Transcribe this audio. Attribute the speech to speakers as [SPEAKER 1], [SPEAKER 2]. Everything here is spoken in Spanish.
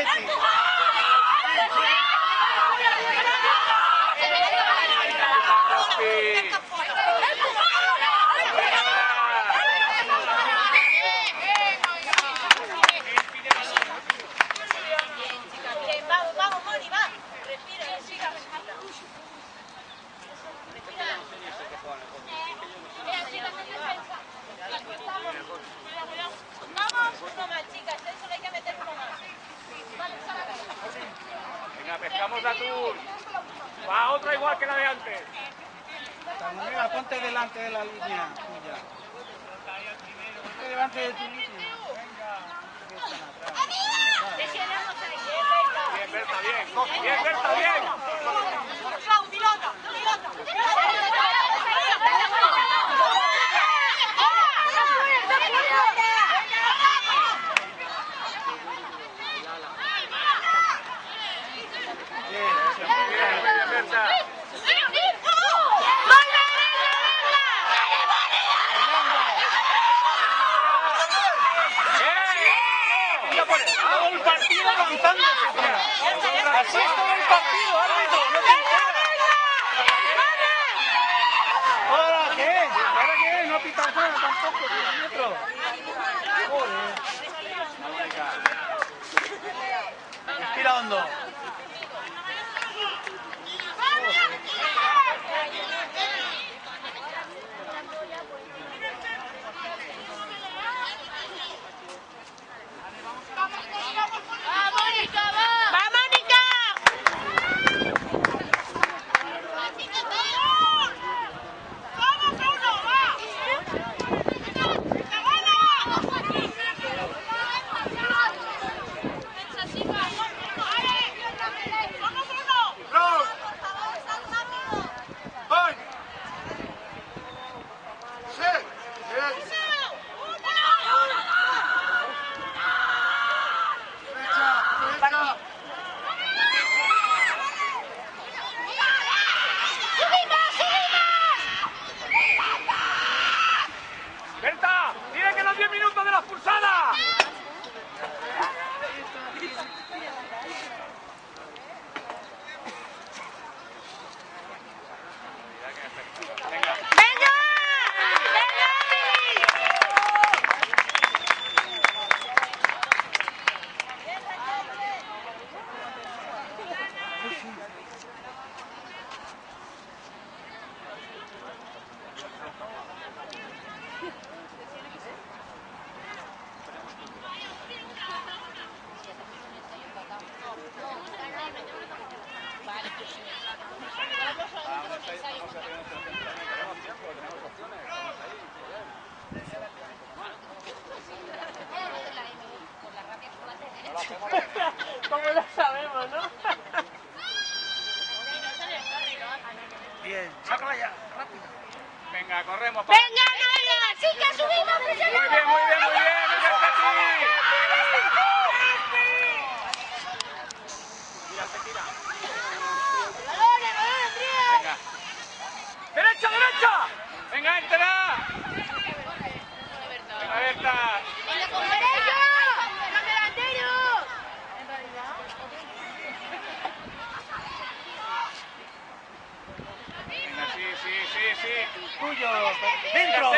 [SPEAKER 1] Betty.
[SPEAKER 2] Vamos, vamos, Moni, va. Respira, respira, respira. Vamos, uno más, chicas, eso le hay que meter uno más.
[SPEAKER 3] Venga, pescamos la atún. Va otra igual que la de antes.
[SPEAKER 1] Venga, ponte delante de la línea tuya. Ponte delante de tu línea.
[SPEAKER 3] Bien, Berta, bien. Bien, Berta, bien.
[SPEAKER 2] Pilota,
[SPEAKER 3] Bien, Berta.
[SPEAKER 1] Todo el partido avanzándose. Así es todo el partido, árbitro. No te enteras. ¿Ahora qué? ¿Ahora qué? No ha pitado nada tampoco. Árbitro. Joder. Respira hondo.
[SPEAKER 3] Berta, dile que los 10 minutos de la expulsada. Venga.
[SPEAKER 2] Como lo sabemos, ¿no?
[SPEAKER 1] Bien, sácala ya, rápido.
[SPEAKER 3] Venga, corremos.
[SPEAKER 2] ¡Venga, Naya! ¡Chicas, subimos!
[SPEAKER 3] Muy bien, muy bien, muy bien. Venga, tira. Venga. ¡Derecha, derecha! Venga, entra. Venga, Berta. Venga, sí.
[SPEAKER 1] Tuyo, dentro.